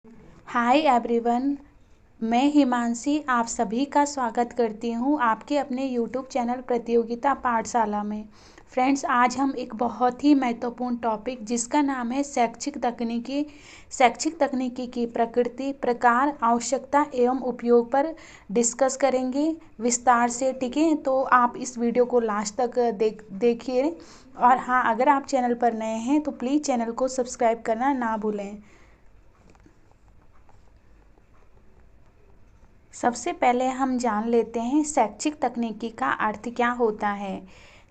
Hi everyone. मैं हिमांशी आप सभी का स्वागत करती हूँ आपके अपने यूट्यूब चैनल प्रतियोगिता पाठशाला में। फ्रेंड्स, आज हम एक बहुत ही महत्वपूर्ण टॉपिक जिसका नाम है शैक्षिक तकनीकी की प्रकृति, प्रकार, आवश्यकता एवं उपयोग पर डिस्कस करेंगे विस्तार से। ठीक है, तो आप इस वीडियो को लास्ट तक देखिए। और हाँ, अगर आप चैनल पर नए हैं तो प्लीज़ चैनल को सब्सक्राइब करना ना भूलें। सबसे पहले हम जान लेते हैं शैक्षिक तकनीकी का अर्थ क्या होता है।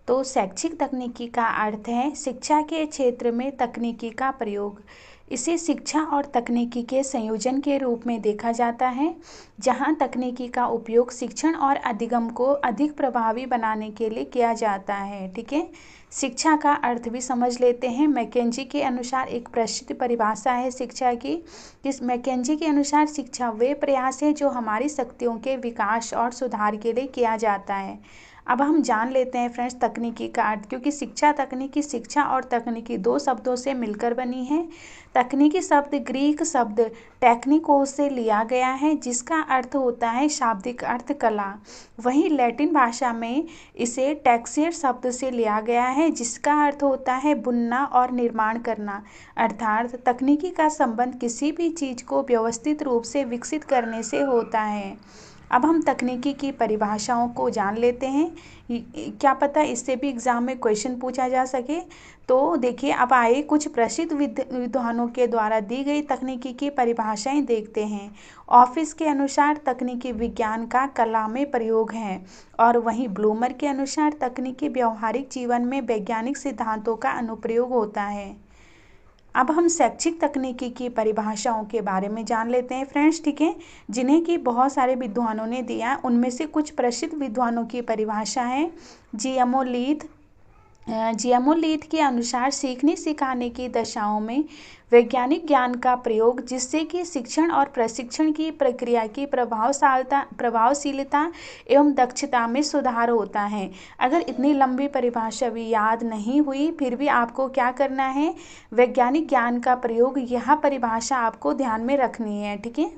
तो शैक्षिक तकनीकी का अर्थ है शिक्षा के क्षेत्र में तकनीकी का प्रयोग। इसे शिक्षा और तकनीकी के संयोजन के रूप में देखा जाता है, जहां तकनीकी का उपयोग शिक्षण और अधिगम को अधिक प्रभावी बनाने के लिए किया जाता है। ठीक है, शिक्षा का अर्थ भी समझ लेते हैं। मैकेंजी के अनुसार एक प्रसिद्ध परिभाषा है शिक्षा की। इस मैकेंजी के अनुसार शिक्षा वे प्रयास है जो हमारी शक्तियों के विकास और सुधार के लिए किया जाता है। अब हम जान लेते हैं फ्रेंड्स तकनीकी का अर्थ, क्योंकि शिक्षा और तकनीकी दो शब्दों से मिलकर बनी है। तकनीकी शब्द ग्रीक शब्द टेक्निकोस से लिया गया है, जिसका अर्थ होता है शाब्दिक अर्थ कला। वहीं लैटिन भाषा में इसे टेक्सचर शब्द से लिया गया है, जिसका अर्थ होता है बुनना और निर्माण करना। अर्थात तकनीकी का संबंध किसी भी चीज़ को व्यवस्थित रूप से विकसित करने से होता है। अब हम तकनीकी की परिभाषाओं को जान लेते हैं, क्या पता इससे भी एग्जाम में क्वेश्चन पूछा जा सके। तो देखिए, अब आए कुछ प्रसिद्ध विद्वानों के द्वारा दी गई तकनीकी की परिभाषाएं देखते हैं। ऑफिस के अनुसार तकनीकी विज्ञान का कला में प्रयोग है, और वहीं ब्लूमर के अनुसार तकनीकी व्यवहारिक जीवन में वैज्ञानिक सिद्धांतों का अनुप्रयोग होता है। अब हम शैक्षिक तकनीकी की परिभाषाओं के बारे में जान लेते हैं फ्रेंड्स। ठीक है, जिन्हें कि बहुत सारे विद्वानों ने दिया, उनमें से कुछ प्रसिद्ध विद्वानों की परिभाषा है। जीएमओ लीथ के अनुसार सीखने सिखाने की दशाओं में वैज्ञानिक ज्ञान का प्रयोग, जिससे कि शिक्षण और प्रशिक्षण की प्रक्रिया की प्रभावशीलता एवं दक्षता में सुधार होता है। अगर इतनी लंबी परिभाषा भी याद नहीं हुई, फिर भी आपको क्या करना है, वैज्ञानिक ज्ञान का प्रयोग, यह परिभाषा आपको ध्यान में रखनी है। ठीक है,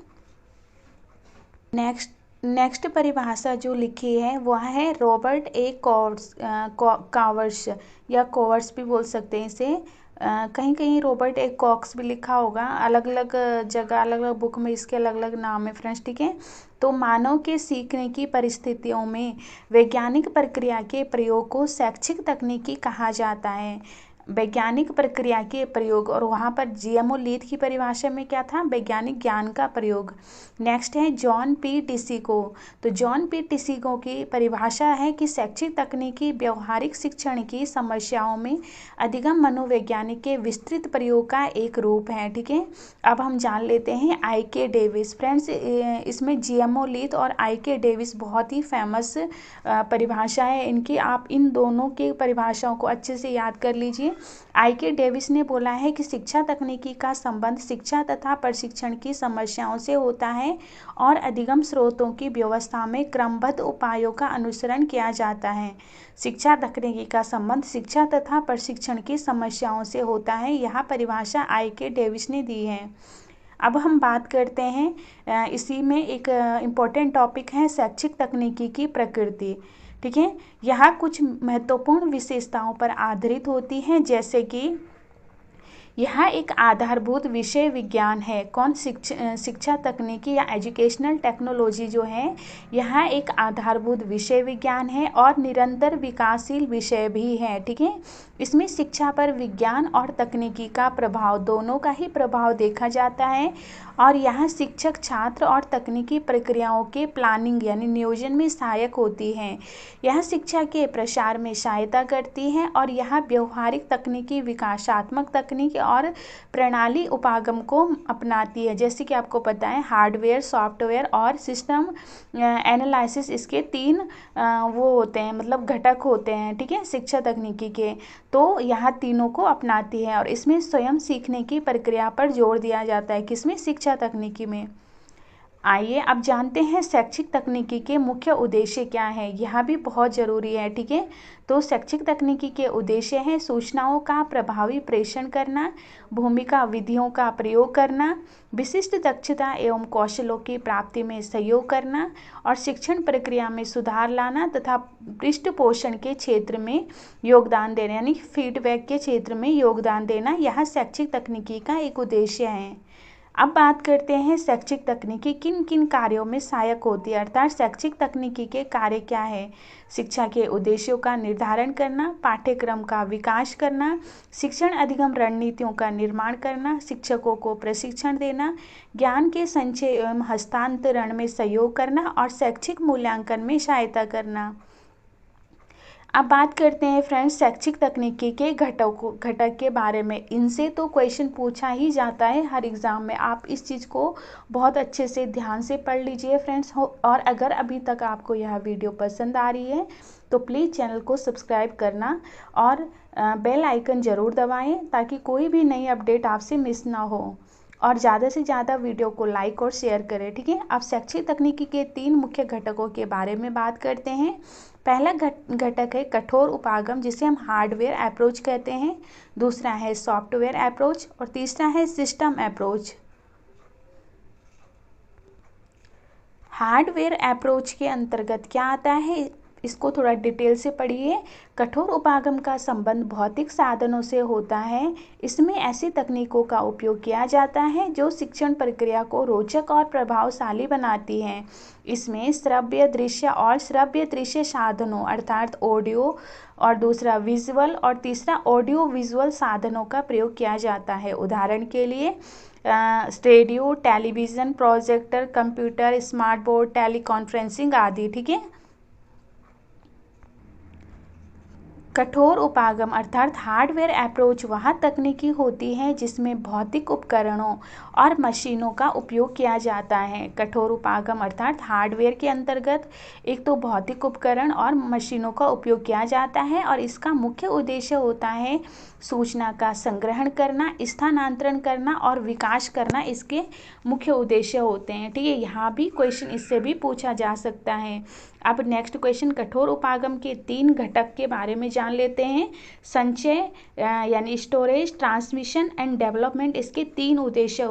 नेक्स्ट परिभाषा जो लिखी है वह है रॉबर्ट ए कॉवर्स, या कॉवर्स भी बोल सकते हैं इसे। कहीं कहीं रॉबर्ट ए कॉक्स भी लिखा होगा, अलग अलग जगह अलग अलग बुक में इसके अलग अलग नाम है फ्रेंड्स। ठीक है, तो मानव के सीखने की परिस्थितियों में वैज्ञानिक प्रक्रिया के प्रयोग को शैक्षिक तकनीकी कहा जाता है। वैज्ञानिक प्रक्रिया के प्रयोग, और वहाँ पर जीएमओ लीथ की परिभाषा में क्या था, वैज्ञानिक ज्ञान का प्रयोग। नेक्स्ट है जॉन पी टिसिको। तो जॉन पी टिसिको की परिभाषा है कि शैक्षिक तकनीकी व्यवहारिक शिक्षण की समस्याओं में अधिगम मनोवैज्ञानिक के विस्तृत प्रयोग का एक रूप है। ठीक है, अब हम जान लेते हैं आई के डेविस। फ्रेंड्स, इसमें जीएमओ लीथ और आई के डेविस बहुत ही फेमस परिभाषा है इनकी। आप इन दोनों के परिभाषाओं को अच्छे से याद कर लीजिए। आई के डेविस ने बोला है कि शिक्षा तकनीकी का संबंध शिक्षा तथा प्रशिक्षण की समस्याओं से होता है, और अधिगम स्रोतों की व्यवस्था में क्रमबद्ध उपायों का अनुसरण किया जाता है। शिक्षा तकनीकी का संबंध शिक्षा तथा प्रशिक्षण की समस्याओं से होता है, यह परिभाषा आई के डेविस ने दी है। अब हम बात करते हैं, इसी में एक इम्पोर्टेंट टॉपिक है शैक्षिक तकनीकी की प्रकृति। ठीक है, यह कुछ महत्वपूर्ण विशेषताओं पर आधारित होती हैं, जैसे कि यह एक आधारभूत विषय विज्ञान है। शिक्षा तकनीकी या एजुकेशनल टेक्नोलॉजी जो है, यह एक आधारभूत विषय विज्ञान है और निरंतर विकासशील विषय भी है। ठीक है, इसमें शिक्षा पर विज्ञान और तकनीकी का प्रभाव, दोनों का ही प्रभाव देखा जाता है, और यहाँ शिक्षक छात्र और तकनीकी प्रक्रियाओं के प्लानिंग यानी नियोजन में सहायक होती हैं। यह शिक्षा के प्रसार में सहायता करती है, और यह व्यवहारिक तकनीकी, विकासात्मक तकनीक और प्रणाली उपागम को अपनाती है। जैसे कि आपको पता है हार्डवेयर, सॉफ्टवेयर और सिस्टम एनालिसिस, इसके तीन वो होते हैं, मतलब घटक होते हैं। ठीक है, शिक्षा तकनीकी के, तो यह तीनों को अपनाती है, और इसमें स्वयं सीखने की प्रक्रिया पर जोर दिया जाता है। किसमें, शिक्षा तकनीकी में। आइए अब जानते हैं शैक्षिक तकनीकी के मुख्य उद्देश्य क्या है। यह भी बहुत ज़रूरी है, ठीक है। तो शैक्षिक तकनीकी के उद्देश्य हैं सूचनाओं का प्रभावी प्रेषण करना, भूमिका विधियों का प्रयोग करना, विशिष्ट दक्षता एवं कौशलों की प्राप्ति में सहयोग करना और शिक्षण प्रक्रिया में सुधार लाना तथा पृष्ठपोषण के क्षेत्र में योगदान देना, यानी फीडबैक के क्षेत्र में योगदान देना, यह शैक्षिक तकनीकी का एक उद्देश्य है। अब बात करते हैं शैक्षिक तकनीकी किन किन कार्यों में सहायक होती है, अर्थात शैक्षिक तकनीकी के कार्य क्या है। शिक्षा के उद्देश्यों का निर्धारण करना, पाठ्यक्रम का विकास करना, शिक्षण अधिगम रणनीतियों का निर्माण करना, शिक्षकों को प्रशिक्षण देना, ज्ञान के संचय एवं हस्तांतरण में सहयोग करना और शैक्षिक मूल्यांकन में सहायता करना। अब बात करते हैं फ्रेंड्स शैक्षिक तकनीकी के घटक के बारे में। इनसे तो क्वेश्चन पूछा ही जाता है हर एग्ज़ाम में। आप इस चीज़ को बहुत अच्छे से ध्यान से पढ़ लीजिए फ्रेंड्स। और अगर अभी तक आपको यह वीडियो पसंद आ रही है तो प्लीज़ चैनल को सब्सक्राइब करना और बेल आइकन ज़रूर दबाएँ ताकि कोई भी नई अपडेट आपसे मिस ना हो। और ज़्यादा से ज़्यादा वीडियो को लाइक और शेयर करें, ठीक है। अब शैक्षिक तकनीकी के 3 मुख्य घटकों के बारे में बात करते हैं। पहला घटक है कठोर उपागम, जिसे हम हार्डवेयर अप्रोच कहते हैं। दूसरा है सॉफ्टवेयर अप्रोच और तीसरा है सिस्टम अप्रोच। हार्डवेयर अप्रोच के अंतर्गत क्या आता है, इसको थोड़ा डिटेल से पढ़िए। कठोर उपागम का संबंध भौतिक साधनों से होता है। इसमें ऐसी तकनीकों का उपयोग किया जाता है जो शिक्षण प्रक्रिया को रोचक और प्रभावशाली बनाती हैं। इसमें श्रव्य दृश्य और श्रव्य दृश्य साधनों अर्थात ऑडियो और दूसरा विजुअल और तीसरा ऑडियो विजुअल साधनों का प्रयोग किया जाता है। उदाहरण के लिए radio, television, projector, computer, smart board, teleconferencing आदि, ठीक है। कठोर उपागम अर्थात हार्डवेयर अप्रोच वह तकनीकी होती है जिसमें भौतिक उपकरणों और मशीनों का उपयोग किया जाता है। कठोर उपागम अर्थात हार्डवेयर के अंतर्गत एक तो भौतिक उपकरण और मशीनों का उपयोग किया जाता है और इसका मुख्य उद्देश्य होता है सूचना का संग्रहण करना, स्थानांतरण करना और विकास करना। इसके मुख्य उद्देश्य होते हैं, ठीक है। यहाँ भी क्वेश्चन इससे भी पूछा जा सकता है। अब नेक्स्ट क्वेश्चन कठोर उपागम के 3 घटक के बारे में जान लेते हैं। संचय यानी स्टोरेज, ट्रांसमिशन एंड डेवलपमेंट, इसके 3 उद्देश्य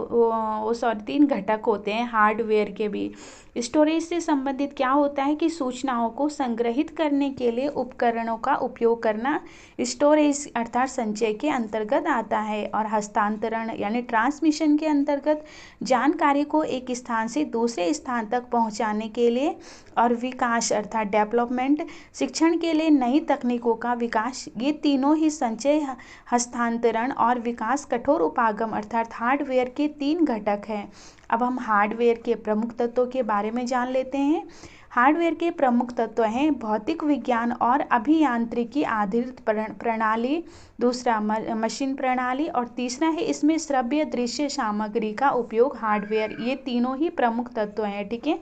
3 घटक होते हैं हार्डवेयर के भी। स्टोरेज से संबंधित क्या होता है कि सूचनाओं को संग्रहित करने के लिए उपकरणों का उपयोग करना स्टोरेज अर्थात संचय के अंतर्गत आता है। और हस्तांतरण यानी ट्रांसमिशन के अंतर्गत जानकारी को एक स्थान से दूसरे स्थान तक पहुंचाने के लिए। और विकास अर्थात डेवलपमेंट शिक्षण के लिए नई तकनीकों का विकास। ये तीनों ही संचय, हस्तांतरण और विकास कठोर उपागम अर्थात हार्डवेयर के 3 घटक हैं। अब हम हार्डवेयर के प्रमुख तत्वों के बारे में जान लेते हैं। हार्डवेयर के प्रमुख तत्व हैं भौतिक विज्ञान और अभियांत्रिकी आधारित प्रणाली, दूसरा मशीन प्रणाली और तीसरा है इसमें श्रव्य दृश्य सामग्री का उपयोग हार्डवेयर। ये तीनों ही प्रमुख तत्व हैं, ठीक है।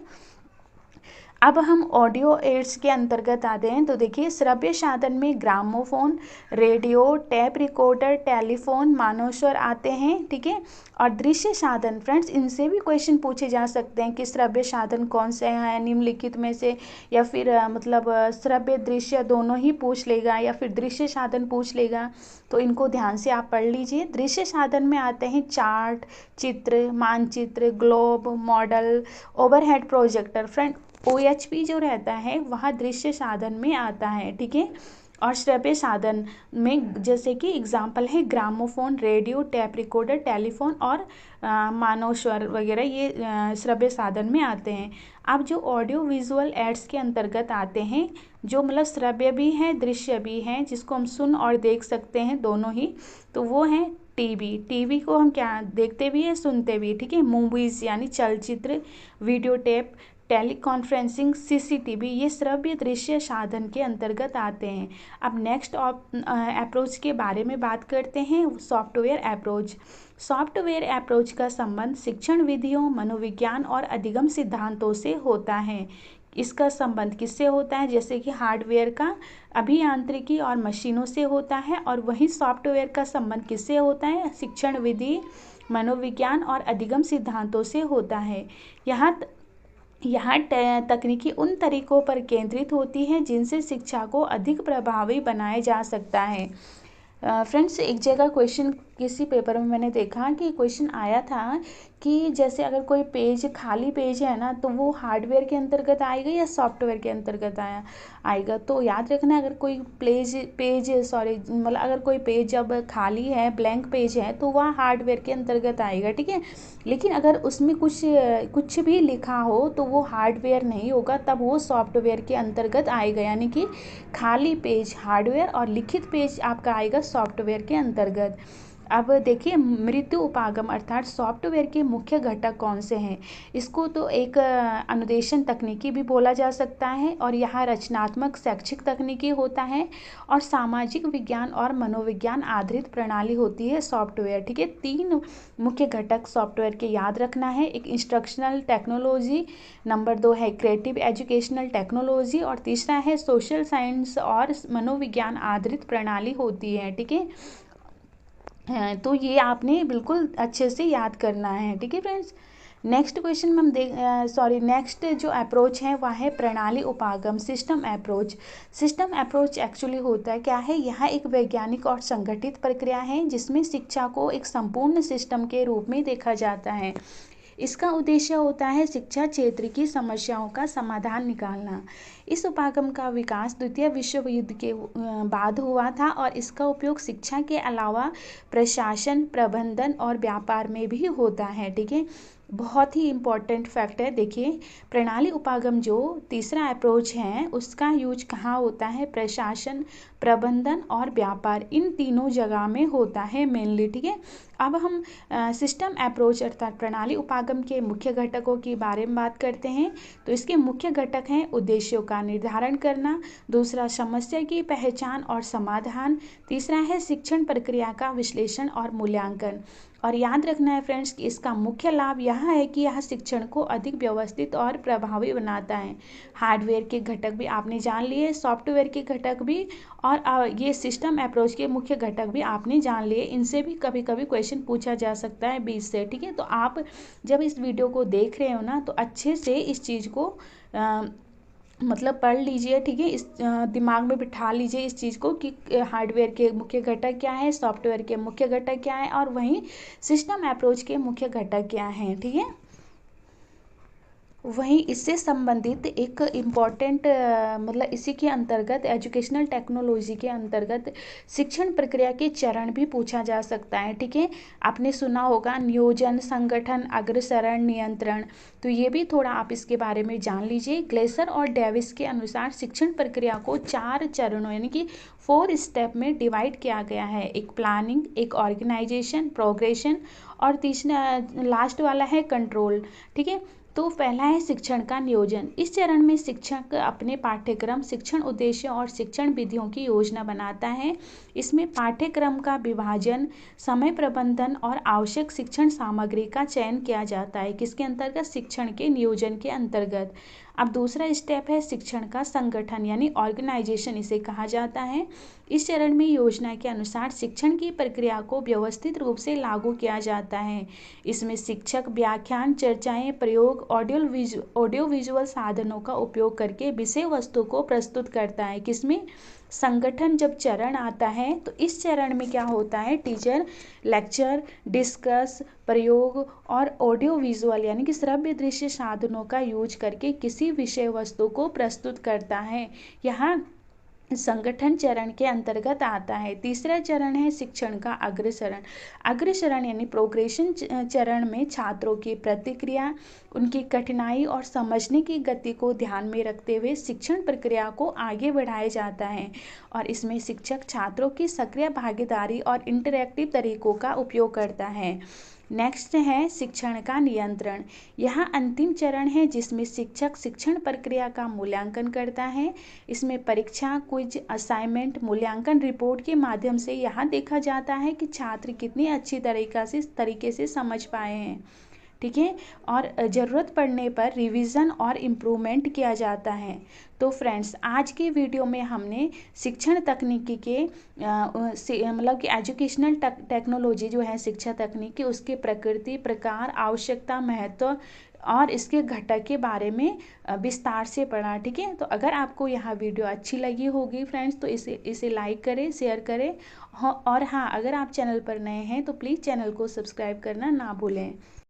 अब हम ऑडियो एड्स के अंतर्गत आते हैं। तो देखिए श्रव्य साधन में gramophone, radio, tape recorder, telephone, मानव स्वर आते हैं, ठीक है। और दृश्य साधन फ्रेंड्स इनसे भी क्वेश्चन पूछे जा सकते हैं कि श्रव्य साधन कौन से हैं निम्नलिखित में से, या फिर श्रव्य दृश्य दोनों ही पूछ लेगा या फिर दृश्य साधन पूछ लेगा। तो इनको ध्यान से आप पढ़ लीजिए। दृश्य साधन में आते हैं चार्ट, चित्र, मानचित्र, globe, model, overhead projector. Friend OHP जो रहता है वह दृश्य साधन में आता है, ठीक है। और श्रव्य साधन में जैसे कि एग्जाम्पल है gramophone, radio, tape recorder, telephone और मानव स्वर वगैरह, ये श्रव्य साधन में आते हैं। अब जो ऑडियो विजुअल एड्स के अंतर्गत आते हैं, जो मतलब श्रव्य भी हैं दृश्य भी हैं, जिसको हम सुन और देख सकते हैं दोनों ही, तो वो हैं टीवी को हम क्या देखते भी हैं सुनते भी, ठीक है। मूवीज़ यानी चलचित्र, वीडियो टेप, टेलीकॉन्फ्रेंसिंग, CCTV, ये श्रव्य दृश्य साधन के अंतर्गत आते हैं। अब नेक्स्ट अप्रोच के बारे में बात करते हैं, सॉफ्टवेयर अप्रोच। सॉफ्टवेयर अप्रोच का संबंध शिक्षण विधियों, मनोविज्ञान और अधिगम सिद्धांतों से होता है। इसका संबंध किससे होता है, जैसे कि हार्डवेयर का अभियांत्रिकी और मशीनों से होता है, और वहीं सॉफ्टवेयर का संबंध किससे होता है, शिक्षण विधि, मनोविज्ञान और अधिगम सिद्धांतों से होता है। यहाँ यहाँ तकनीकी उन तरीकों पर केंद्रित होती है जिनसे शिक्षा को अधिक प्रभावी बनाया जा सकता है। फ्रेंड्स, एक जगह क्वेश्चन किसी पेपर में मैंने देखा कि क्वेश्चन आया था कि जैसे अगर कोई पेज खाली पेज है ना, तो वो हार्डवेयर के अंतर्गत आएगा या सॉफ्टवेयर के अंतर्गत आएगा। तो याद रखना, अगर कोई मतलब अगर कोई पेज जब खाली है, ब्लैंक पेज है, तो वह हार्डवेयर के अंतर्गत आएगा, ठीक है। लेकिन अगर उसमें कुछ भी लिखा हो तो वो हार्डवेयर नहीं होगा, तब वो सॉफ्टवेयर के अंतर्गत आएगा। यानी कि खाली पेज हार्डवेयर और लिखित पेज आपका आएगा सॉफ्टवेयर के अंतर्गत। अब देखिए, मृत्यु उपागम अर्थात सॉफ्टवेयर के मुख्य घटक कौन से हैं। इसको तो एक अनुदेशन तकनीकी भी बोला जा सकता है, और यहाँ रचनात्मक शैक्षिक तकनीकी होता है, और सामाजिक विज्ञान और मनोविज्ञान आधारित प्रणाली होती है सॉफ्टवेयर, ठीक है। 3 मुख्य घटक सॉफ्टवेयर के याद रखना है। एक इंस्ट्रक्शनल टेक्नोलॉजी, नंबर 2 है क्रिएटिव एजुकेशनल टेक्नोलॉजी, और तीसरा है सोशल साइंस और मनोविज्ञान आधारित प्रणाली होती है, ठीक है। तो ये आपने बिल्कुल अच्छे से याद करना है, ठीक है फ्रेंड्स। नेक्स्ट क्वेश्चन में हम नेक्स्ट जो अप्रोच है वह है प्रणाली उपागम, system approach. System approach actually होता है क्या है, यह एक वैज्ञानिक और संगठित प्रक्रिया है जिसमें शिक्षा को एक संपूर्ण सिस्टम के रूप में देखा जाता है। इसका उद्देश्य होता है शिक्षा क्षेत्र की समस्याओं का समाधान निकालना। इस उपागम का विकास द्वितीय विश्व युद्ध के बाद हुआ था, और इसका उपयोग शिक्षा के अलावा प्रशासन, प्रबंधन और व्यापार में भी होता है, ठीक है। बहुत ही इम्पॉर्टेंट फैक्ट है। देखिए, प्रणाली उपागम जो तीसरा अप्रोच है उसका यूज कहाँ होता है, प्रशासन, प्रबंधन और व्यापार, इन तीनों जगह में होता है मेनली, ठीक है। अब हम सिस्टम अप्रोच अर्थात प्रणाली उपागम के मुख्य घटकों के बारे में बात करते हैं। तो इसके मुख्य घटक हैं उद्देश्यों का निर्धारण करना, दूसरा समस्या की पहचान और समाधान, तीसरा है शिक्षण प्रक्रिया का विश्लेषण और मूल्यांकन। और याद रखना है फ्रेंड्स कि इसका मुख्य लाभ यह है कि यह शिक्षण को अधिक व्यवस्थित और प्रभावी बनाता है। हार्डवेयर के घटक भी आपने जान लिए, सॉफ्टवेयर के घटक भी, और ये सिस्टम अप्रोच के मुख्य घटक भी आपने जान लिए। इनसे भी कभी कभी क्वेश्चन पूछा जा सकता है 20 से, ठीक है। तो आप जब इस वीडियो को देख रहे हो ना, तो अच्छे से इस चीज़ को मतलब पढ़ लीजिए, ठीक है। इस दिमाग में बिठा लीजिए इस चीज़ को कि हार्डवेयर के मुख्य घटक क्या है, सॉफ्टवेयर के मुख्य घटक क्या है, और वहीं सिस्टम अप्रोच के मुख्य घटक क्या हैं, ठीक है। वहीं इससे संबंधित एक इम्पॉर्टेंट मतलब इसी के अंतर्गत एजुकेशनल टेक्नोलॉजी के अंतर्गत शिक्षण प्रक्रिया के चरण भी पूछा जा सकता है, ठीक है। आपने सुना होगा नियोजन, संगठन, अग्रसरण, नियंत्रण। तो ये भी थोड़ा आप इसके बारे में जान लीजिए। ग्लेसर और डेविस के अनुसार शिक्षण प्रक्रिया को 4 चरणों यानी कि 4 स्टेप में डिवाइड किया गया है। एक प्लानिंग, एक ऑर्गेनाइजेशन, प्रोग्रेशन, और तीसरा लास्ट वाला है कंट्रोल, ठीक है। तो पहला है शिक्षण का नियोजन। इस चरण में शिक्षक अपने पाठ्यक्रम, शिक्षण उद्देश्य और शिक्षण विधियों की योजना बनाता है। इसमें पाठ्यक्रम का विभाजन, समय प्रबंधन और आवश्यक शिक्षण सामग्री का चयन किया जाता है। किसके अंतर्गत, शिक्षण के नियोजन के अंतर्गत। अब दूसरा स्टेप है शिक्षण का संगठन यानी ऑर्गेनाइजेशन इसे कहा जाता है। इस चरण में योजना के अनुसार शिक्षण की प्रक्रिया को व्यवस्थित रूप से लागू किया जाता है। इसमें शिक्षक व्याख्यान, चर्चाएं, प्रयोग, ऑडियो विजुअल साधनों का उपयोग करके विषय वस्तु को प्रस्तुत करता है। किसमें, संगठन जब चरण आता है तो इस चरण में क्या होता है, टीचर लेक्चर, डिस्कस, प्रयोग और ऑडियो विजुअल यानी कि श्रव्य दृश्य साधनों का यूज करके किसी विषय वस्तु को प्रस्तुत करता है। यहाँ संगठन चरण के अंतर्गत आता है। तीसरा चरण है शिक्षण का अग्रसरण। अग्रसरण यानी प्रोग्रेशन चरण में छात्रों की प्रतिक्रिया, उनकी कठिनाई और समझने की गति को ध्यान में रखते हुए शिक्षण प्रक्रिया को आगे बढ़ाया जाता है, और इसमें शिक्षक छात्रों की सक्रिय भागीदारी और इंटरैक्टिव तरीकों का उपयोग करता है। नेक्स्ट है शिक्षण का नियंत्रण। यह अंतिम चरण है जिसमें शिक्षक शिक्षण प्रक्रिया का मूल्यांकन करता है। इसमें परीक्षा, क्विज, असाइनमेंट, मूल्यांकन रिपोर्ट के माध्यम से यह देखा जाता है कि छात्र कितनी अच्छी तरीके से समझ पाए हैं, ठीक है। और ज़रूरत पड़ने पर रिवीजन और इम्प्रूवमेंट किया जाता है। तो फ्रेंड्स, आज के वीडियो में हमने शिक्षण तकनीकी के मतलब कि एजुकेशनल टेक्नोलॉजी जो है शिक्षा तकनीकी, उसके प्रकृति, प्रकार, आवश्यकता, महत्व और इसके घटक के बारे में विस्तार से पढ़ा। ठीक है। तो अगर आपको यह वीडियो अच्छी लगी होगी फ्रेंड्स, तो इसे लाइक करें, शेयर करें। और हाँ, अगर आप चैनल पर नए हैं तो प्लीज़ चैनल को सब्सक्राइब करना ना भूलें।